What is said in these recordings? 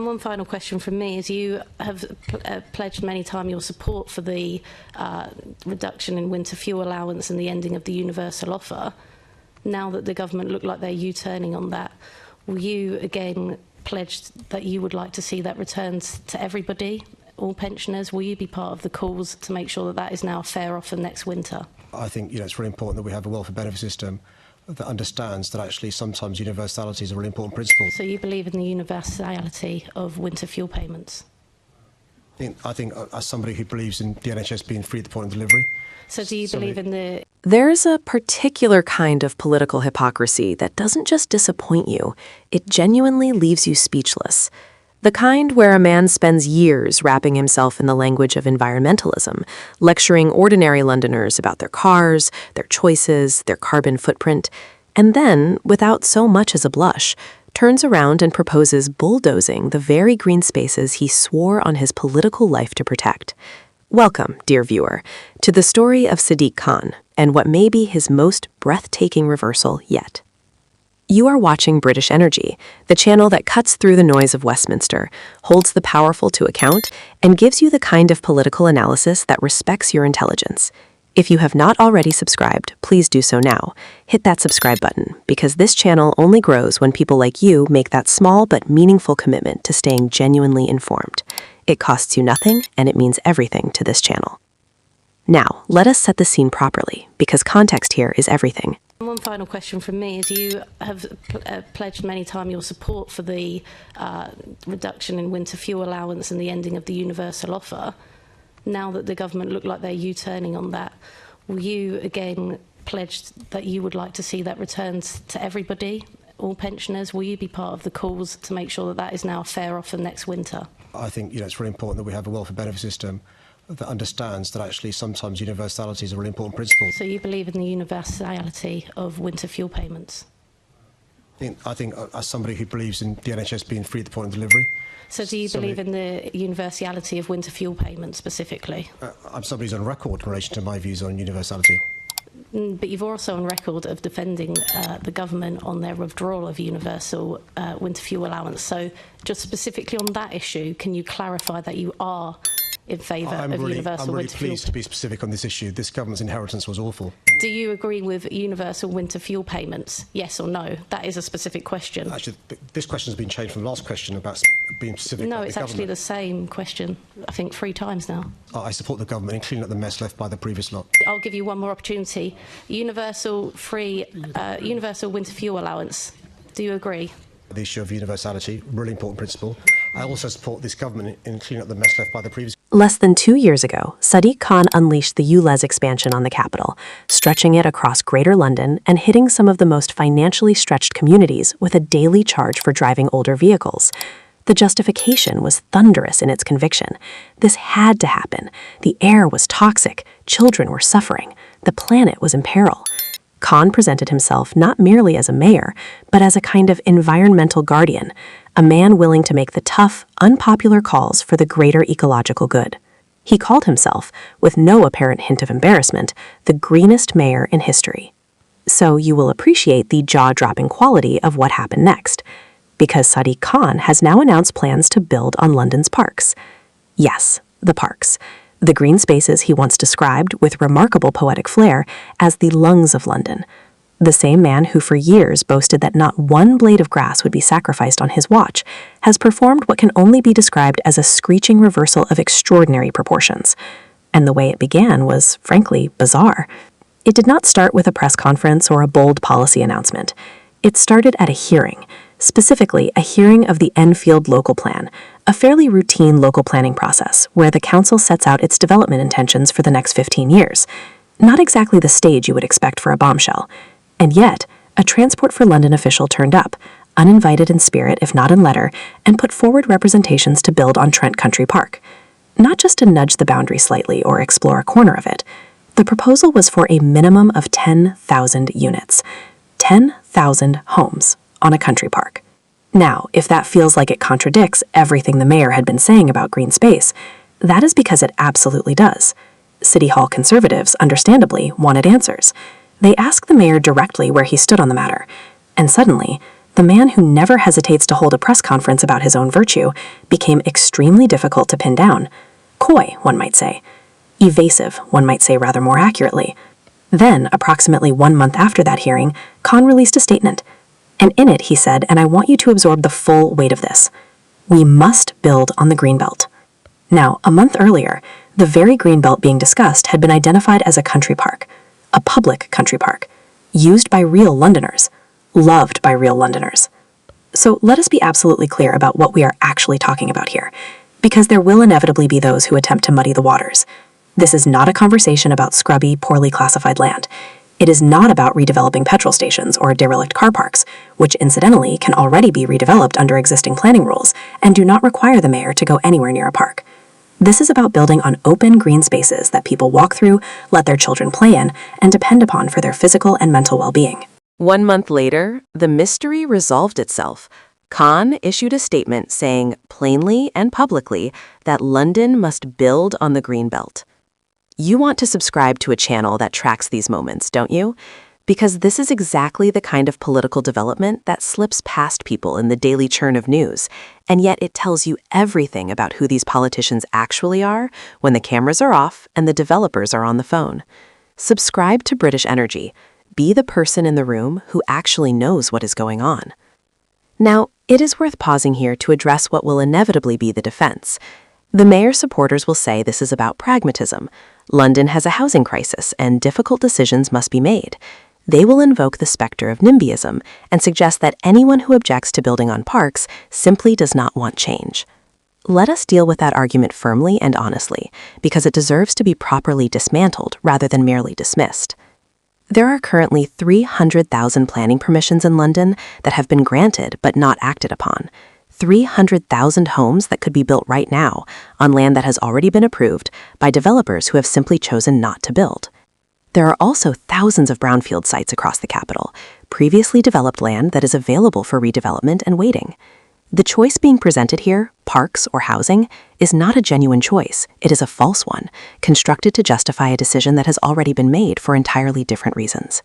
One final question from me is you have pledged many times your support for the reduction in winter fuel allowance and the ending of the universal offer. Now that the government look like they're U-turning on that, will you again pledge that you would like to see that returned to everybody, all pensioners? Will you be part of the calls to make sure that that is now a fair offer next winter? I think it's really important that we have a welfare benefit system that understands that actually sometimes universality is a really important principle. So you believe in the universality of winter fuel payments? I think as somebody who believes in the NHS being free at the point of delivery. So do you believe in the... There's a particular kind of political hypocrisy that doesn't just disappoint you, it genuinely leaves you speechless. The kind where a man spends years wrapping himself in the language of environmentalism, lecturing ordinary Londoners about their cars, their choices, their carbon footprint, and then, without so much as a blush, turns around and proposes bulldozing the very green spaces he swore on his political life to protect. Welcome, dear viewer, to the story of Sadiq Khan and what may be his most breathtaking reversal yet. You are watching British Energy, the channel that cuts through the noise of Westminster, holds the powerful to account, and gives you the kind of political analysis that respects your intelligence. If you have not already subscribed, please do so now. Hit that subscribe button, because this channel only grows when people like you make that small but meaningful commitment to staying genuinely informed. It costs you nothing, and it means everything to this channel. Now, let us set the scene properly, because context here is everything. One final question from me is you have pledged many times your support for the reduction in winter fuel allowance and the ending of the universal offer. Now that the government look like they're U-turning on that, will you again pledge that you would like to see that returned to everybody, all pensioners? Will you be part of the calls to make sure that that is now a fair offer next winter? I think it's really important that we have a welfare benefit system that understands that actually sometimes universality is a really important principle. So you believe in the universality of winter fuel payments? I think as somebody who believes in the NHS being free at the point of delivery. So do you believe in the universality of winter fuel payments specifically? I'm somebody who's on record in relation to my views on universality. But you've also on record of defending the government on their withdrawal of universal winter fuel allowance. So just specifically on that issue, can you clarify that you are in favour of universal winter fuel? I'm really pleased to be specific on this issue. This government's inheritance was awful. Do you agree with universal winter fuel payments? Yes or no? That is a specific question. Actually, this question has been changed from the last question about being specific. No, it's actually the same question, I think 3 times now. I support the government in cleaning up the mess left by the previous lot. I'll give you one more opportunity. Universal winter fuel allowance. Do you agree? The issue of universality, really important principle. I also support this government in cleaning up the mess left by the previous. Less than 2 years ago, Sadiq Khan unleashed the ULEZ expansion on the capital, stretching it across Greater London and hitting some of the most financially stretched communities with a daily charge for driving older vehicles. The justification was thunderous in its conviction. This had to happen. The air was toxic, children were suffering, the planet was in peril. Khan presented himself not merely as a mayor, but as a kind of environmental guardian, a man willing to make the tough, unpopular calls for the greater ecological good. He called himself, with no apparent hint of embarrassment, the greenest mayor in history. So you will appreciate the jaw-dropping quality of what happened next, because Sadiq Khan has now announced plans to build on London's parks. Yes, the parks. The green spaces he once described, with remarkable poetic flair, as the lungs of London. The same man who for years boasted that not one blade of grass would be sacrificed on his watch has performed what can only be described as a screeching reversal of extraordinary proportions. And the way it began was, frankly, bizarre. It did not start with a press conference or a bold policy announcement. It started at a hearing, specifically a hearing of the Enfield Local Plan, a fairly routine local planning process where the council sets out its development intentions for the next 15 years. Not exactly the stage you would expect for a bombshell. And yet, a Transport for London official turned up, uninvited in spirit if not in letter, and put forward representations to build on Trent Country Park. Not just to nudge the boundary slightly or explore a corner of it. The proposal was for a minimum of 10,000 units. 10,000 homes on a country park. Now, if that feels like it contradicts everything the mayor had been saying about green space, that is because it absolutely does. City Hall conservatives, understandably, wanted answers. They asked the mayor directly where he stood on the matter, and suddenly, The man who never hesitates to hold a press conference about his own virtue became extremely difficult to pin down. Coy, one might say. Evasive, one might say rather more accurately. Then, approximately 1 month after that hearing, Khan released a statement. And in it, he said, and I want you to absorb the full weight of this: we must build on the Greenbelt. Now, a month earlier, the very Greenbelt being discussed had been identified as a country park, a public country park, used by real Londoners, loved by real Londoners. So let us be absolutely clear about what we are actually talking about here, because there will inevitably be those who attempt to muddy the waters. This is not a conversation about scrubby, poorly classified land. It is not about redeveloping petrol stations or derelict car parks, which incidentally can already be redeveloped under existing planning rules and do not require the mayor to go anywhere near a park. This is about building on open green spaces that people walk through, let their children play in, and depend upon for their physical and mental well-being. 1 month later, the mystery resolved itself. Khan issued a statement saying plainly and publicly that London must build on the Greenbelt. You want to subscribe to a channel that tracks these moments, don't you? Because this is exactly the kind of political development that slips past people in the daily churn of news, and yet it tells you everything about who these politicians actually are when the cameras are off and the developers are on the phone. Subscribe to British Energy. Be the person in the room who actually knows what is going on. Now, it is worth pausing here to address what will inevitably be the defense. The mayor's supporters will say this is about pragmatism. London has a housing crisis and difficult decisions must be made. They will invoke the specter of NIMBYism and suggest that anyone who objects to building on parks simply does not want change. Let us deal with that argument firmly and honestly, because it deserves to be properly dismantled rather than merely dismissed. There are currently 300,000 planning permissions in London that have been granted but not acted upon. 300,000 homes that could be built right now on land that has already been approved by developers who have simply chosen not to build. There are also thousands of brownfield sites across the capital, previously developed land that is available for redevelopment and waiting. The choice being presented here, parks or housing, is not a genuine choice. It is a false one, constructed to justify a decision that has already been made for entirely different reasons.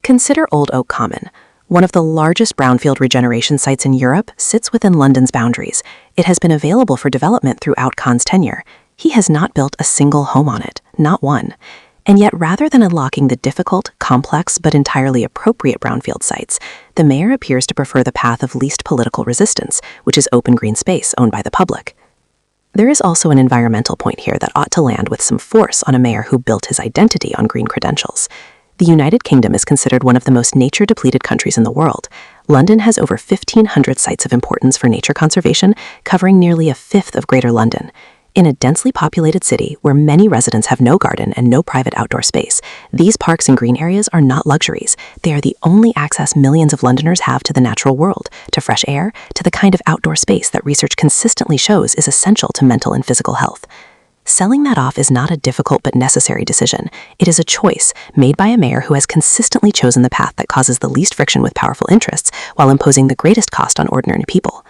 Consider Old Oak Common. One of the largest brownfield regeneration sites in Europe sits within London's boundaries. It has been available for development throughout Khan's tenure. He has not built a single home on it, not one. And yet, rather than unlocking the difficult, complex, but entirely appropriate brownfield sites, the mayor appears to prefer the path of least political resistance, which is open green space owned by the public. There is also an environmental point here that ought to land with some force on a mayor who built his identity on green credentials. The United Kingdom is considered one of the most nature-depleted countries in the world. London has over 1,500 sites of importance for nature conservation, covering nearly a fifth of Greater London. In a densely populated city where many residents have no garden and no private outdoor space, these parks and green areas are not luxuries. They are the only access millions of Londoners have to the natural world, to fresh air, to the kind of outdoor space that research consistently shows is essential to mental and physical health. Selling that off is not a difficult but necessary decision. It is a choice made by a mayor who has consistently chosen the path that causes the least friction with powerful interests while imposing the greatest cost on ordinary people.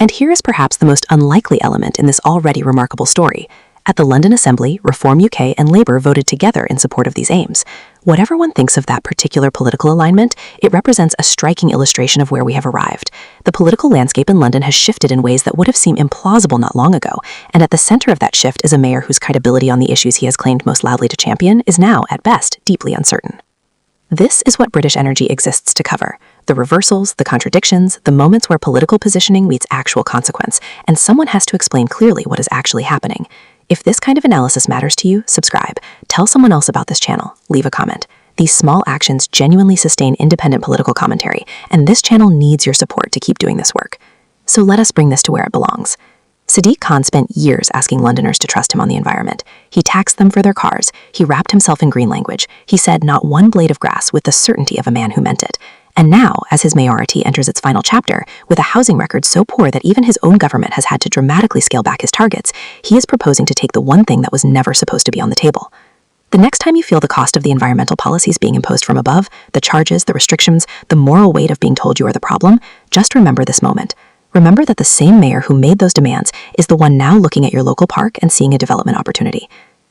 And here is perhaps the most unlikely element in this already remarkable story. At the London Assembly, Reform UK and Labour voted together in support of these aims. Whatever one thinks of that particular political alignment, it represents a striking illustration of where we have arrived. The political landscape in London has shifted in ways that would have seemed implausible not long ago, and at the center of that shift is a mayor whose credibility on the issues he has claimed most loudly to champion is now, at best, deeply uncertain. This is what British Energy exists to cover: the reversals, the contradictions, the moments where political positioning meets actual consequence, and someone has to explain clearly what is actually happening. If this kind of analysis matters to you, subscribe. Tell someone else about this channel. Leave a comment. These small actions genuinely sustain independent political commentary, and this channel needs your support to keep doing this work. So let us bring this to where it belongs. Sadiq Khan spent years asking Londoners to trust him on the environment. He taxed them for their cars. He wrapped himself in green language. He said not one blade of grass with the certainty of a man who meant it. And now, as his mayoralty enters its final chapter, with a housing record so poor that even his own government has had to dramatically scale back his targets, he is proposing to take the one thing that was never supposed to be on the table. The next time you feel the cost of the environmental policies being imposed from above, the charges, the restrictions, the moral weight of being told you are the problem, just remember this moment. Remember that the same mayor who made those demands is the one now looking at your local park and seeing a development opportunity.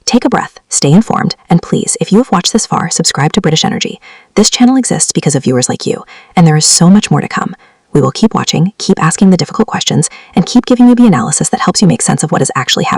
Take a breath, stay informed, and please, if you have watched this far, subscribe to British Energy. This channel exists because of viewers like you, and there is so much more to come. We will keep watching, keep asking the difficult questions, and keep giving you the analysis that helps you make sense of what is actually happening.